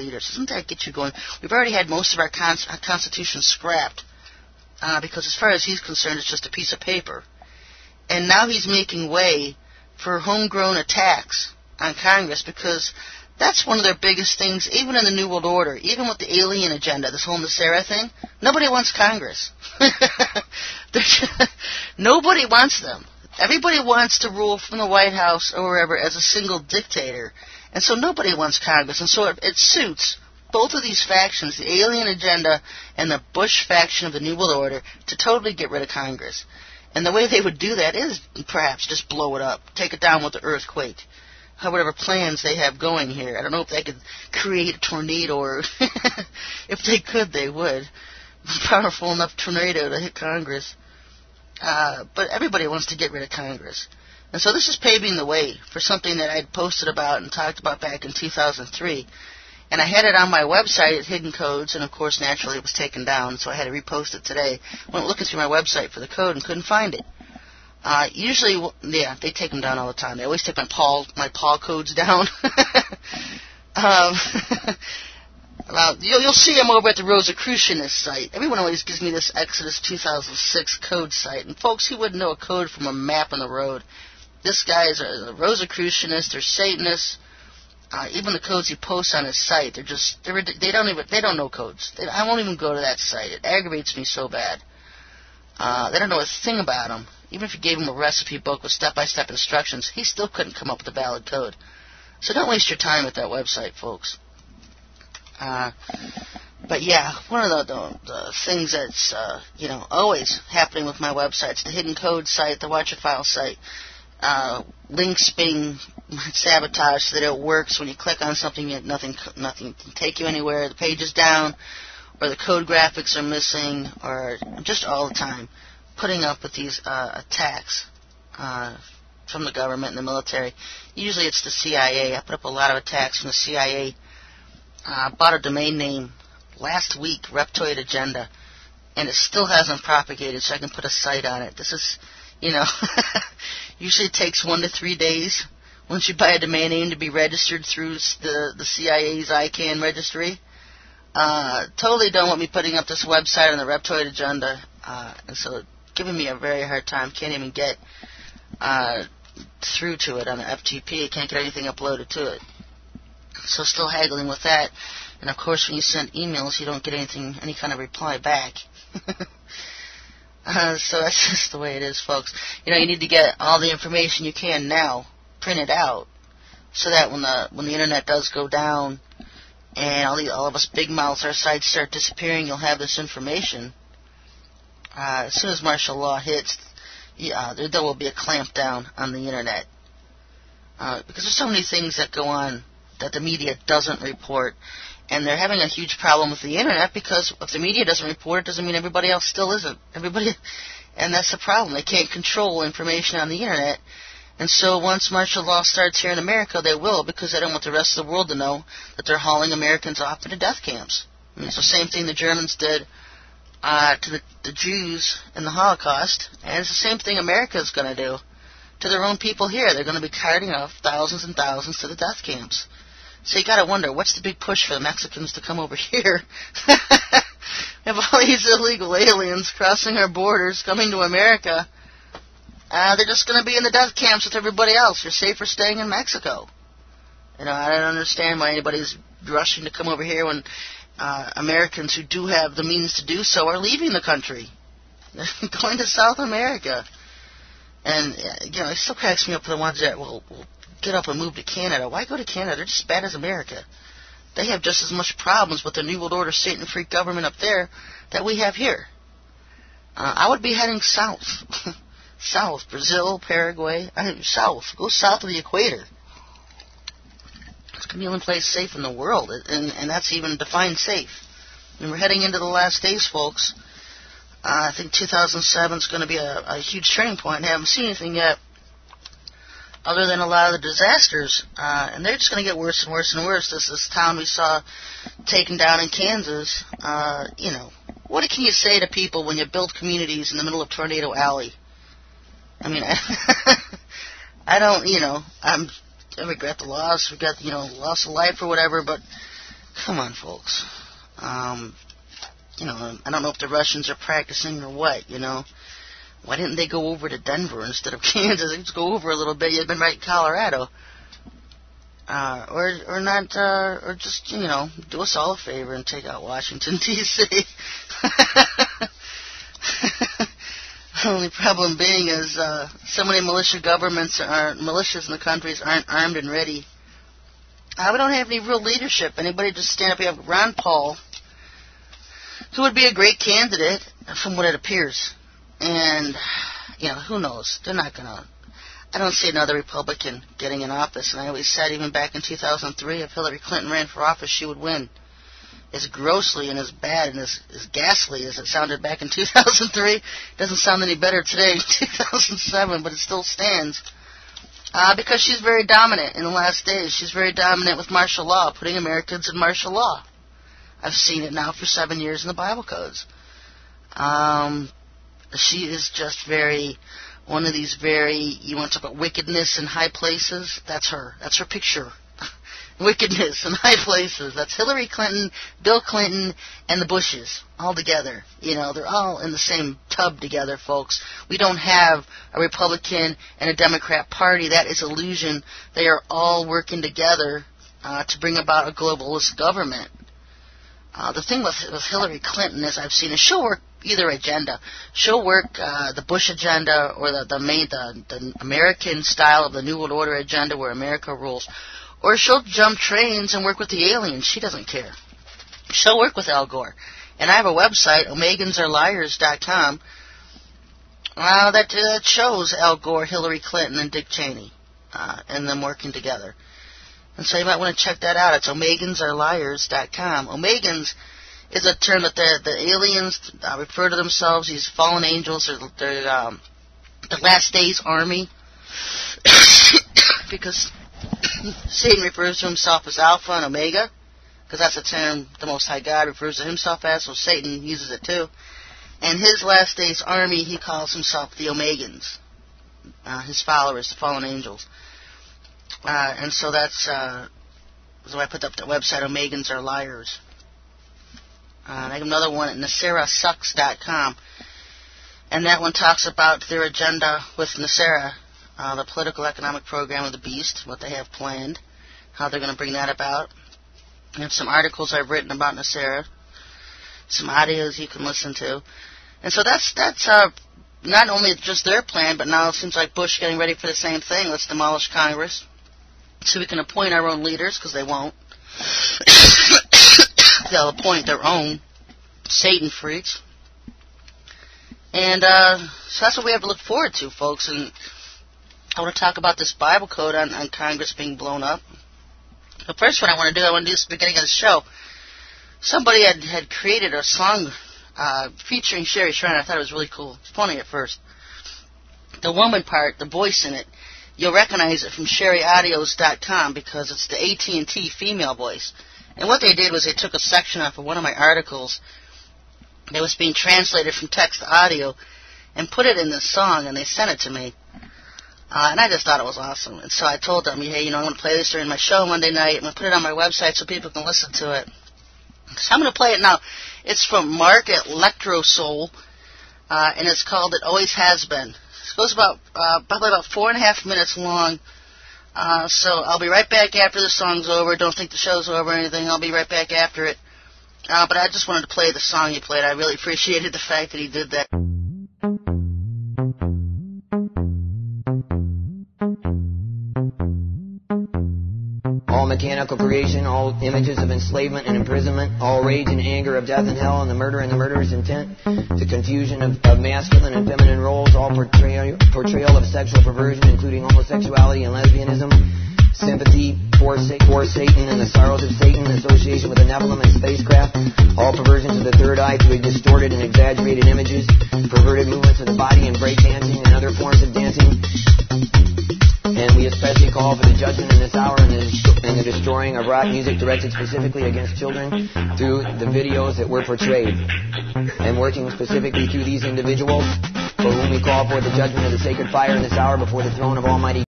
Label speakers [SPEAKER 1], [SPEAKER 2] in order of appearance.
[SPEAKER 1] leaders. Doesn't that get you going? We've already had most of our Constitution scrapped because as far as he's concerned, it's just a piece of paper. And now he's making way for homegrown attacks on Congress because that's one of their biggest things, even in the New World Order, even with the alien agenda, this whole Nasera thing. Nobody wants Congress. Nobody wants them. Everybody wants to rule from the White House or wherever as a single dictator. And so nobody wants Congress. And so it suits both of these factions, the alien agenda and the Bush faction of the New World Order, to totally get rid of Congress. And the way they would do that is perhaps just blow it up, take it down with the earthquake. Whatever plans they have going here. I don't know if they could create a tornado, or if they could, they would. A powerful enough tornado to hit Congress. But everybody wants to get rid of Congress. And so this is paving the way for something that I'd posted about and talked about back in 2003. And I had it on my website at Hidden Codes, and of course, naturally, it was taken down, so I had to repost it today. Went looking through my website for the code and couldn't find it. Usually, yeah, they take them down all the time. They always take my Paul codes down. Well, you'll see them over at the Rosicrucianist site. Everyone always gives me this Exodus 2006 code site. And folks, he wouldn't know a code from a map on the road. This guy is a Rosicrucianist or Satanist. Even the codes he posts on his site, they don't know codes. I won't even go to that site. It aggravates me so bad. They don't know a thing about them. Even if you gave him a recipe book with step-by-step instructions, he still couldn't come up with a valid code. So don't waste your time at that website, folks. But yeah, one of the things that's always happening with my websites, the Hidden Code site, the Watch Your File site, links being sabotaged so that it works. When you click on something, nothing can take you anywhere. The page is down, or the code graphics are missing, or just all the time putting up with these attacks from the government and the military. Usually it's the CIA. I put up a lot of attacks from the CIA. Bought a domain name last week, Reptoid Agenda, and it still hasn't propagated, so I can put a site on it. This is, usually it takes 1 to 3 days once you buy a domain name to be registered through the CIA's ICANN registry. Totally don't want me putting up this website on the Reptoid Agenda, and so giving me a very hard time. Can't even get through to it on the FTP. Can't get anything uploaded to it. So still haggling with that. And of course, when you send emails, you don't get any kind of reply back. So that's just the way it is, folks. You need to get all the information you can now printed out, so that when the internet does go down and all of us big mouths, our sites start disappearing, you'll have this information. As soon as martial law hits, there will be a clampdown on the internet. Because there's so many things that go on that the media doesn't report. And they're having a huge problem with the internet because if the media doesn't report it, doesn't mean everybody else still isn't. And that's the problem. They can't control information on the internet. And so once martial law starts here in America, they will, because they don't want the rest of the world to know that they're hauling Americans off into death camps. It's the same thing the Germans did to the Jews in the Holocaust, and it's the same thing America's going to do to their own people here. They're going to be carting off thousands and thousands to the death camps. So you got to wonder, what's the big push for the Mexicans to come over here? We have all these illegal aliens crossing our borders, coming to America. They're just going to be in the death camps with everybody else. You're safer staying in Mexico. I don't understand why anybody's rushing to come over here when Americans who do have the means to do so are leaving the country. They're going to South America. And, it still cracks me up for the ones that will get up and move to Canada. Why go to Canada? They're just as bad as America. They have just as much problems with the New World Order Satan freak government up there that we have here. I would be heading south. South, Brazil, Paraguay. South. Go south of the equator. It's going to be the only place safe in the world, and that's even defined safe. And we're heading into the last days, folks. I think 2007 is going to be a huge turning point. I haven't seen anything yet other than a lot of the disasters, and they're just going to get worse and worse and worse. This town we saw taken down in Kansas, what can you say to people when you build communities in the middle of Tornado Alley? I mean, I don't, I regret the loss. We got, loss of life or whatever, but come on, folks. I don't know if the Russians are practicing or what, Why didn't they go over to Denver instead of Kansas? They just go over a little bit. You'd been right in Colorado. Or just, do us all a favor and take out Washington, D.C. The only problem being is so many militias in the countries aren't armed and ready. We don't have any real leadership. Anybody just stand up. We have Ron Paul, who would be a great candidate from what it appears. And, who knows? They're not going to... I don't see another Republican getting in office. And I always said, even back in 2003, if Hillary Clinton ran for office, she would win. As grossly and as bad and as ghastly as it sounded back in 2003, it doesn't sound any better today in 2007, but it still stands. Because she's very dominant in the last days. She's very dominant with martial law, putting Americans in martial law. I've seen it now for 7 years in the Bible codes. She is just one of these you want to talk about wickedness in high places? That's her. That's her picture. Wickedness in high places. That's Hillary Clinton, Bill Clinton, and the Bushes all together. They're all in the same tub together, folks. We don't have a Republican and a Democrat party. That is illusion. They are all working together to bring about a globalist government. The thing with Hillary Clinton, as I've seen, is she'll work either agenda. She'll work the Bush agenda or the American style of the New World Order agenda where America rules. Or she'll jump trains and work with the aliens. She doesn't care. She'll work with Al Gore. And I have a website, omegansareliars.com, that shows Al Gore, Hillary Clinton, and Dick Cheney, and them working together. And so you might want to check that out. It's omegansareliars.com. Omegans is a term that the aliens refer to themselves, these fallen angels, they're the last days army, because Satan refers to himself as Alpha and Omega, because that's a term the Most High God refers to himself as, so Satan uses it too. And his last days army, he calls himself the Omegans, his followers, the fallen angels. And so that's why I put up that website, Omegans Are Liars. I have another one at NESARASucks.com, and that one talks about their agenda with NESARA, the political economic program of the beast, what they have planned, how they're going to bring that about. I have some articles I've written about NESARA, some audios you can listen to. And so that's not only just their plan, but now it seems like Bush getting ready for the same thing. Let's demolish Congress so we can appoint our own leaders, because they won't. They'll appoint their own Satan freaks. And so that's what we have to look forward to, folks. And I want to talk about this Bible code on Congress being blown up. The first one I want to do this at the beginning of the show. Somebody had created a song featuring Sherry Shriner. I thought it was really cool. It's funny at first. The woman part, the voice in it, you'll recognize it from SherryAudios.com because it's the AT&T female voice. And what they did was they took a section off of one of my articles that was being translated from text to audio and put it in this song, and they sent it to me. And I just thought it was awesome. And so I told them, hey, I'm going to play this during my show Monday night. I'm going to put it on my website so people can listen to it. So I'm going to play it now. It's from Mark at Electro Soul, and it's called It Always Has Been. It goes probably about 4.5 minutes long. So I'll be right back after the song's over. Don't think the show's over or anything. I'll be right back after it. But I just wanted to play the song he played. I really appreciated the fact that he did that.
[SPEAKER 2] All mechanical creation, all images of enslavement and imprisonment, all rage and anger of death and hell, and the murder and the murderer's intent, the confusion of masculine and feminine roles, all portrayal of sexual perversion, including homosexuality and lesbianism, sympathy for Satan and the sorrows of Satan, association with the Nephilim and spacecraft, all perversions of the third eye through distorted and exaggerated images, perverted movements of the body and breakdancing and other forms of dancing. And we especially call for the judgment in this hour and the destroying of rock music directed specifically against children through the videos that were portrayed. And working specifically through these individuals for whom we call for the judgment of the sacred fire in this hour before the throne of Almighty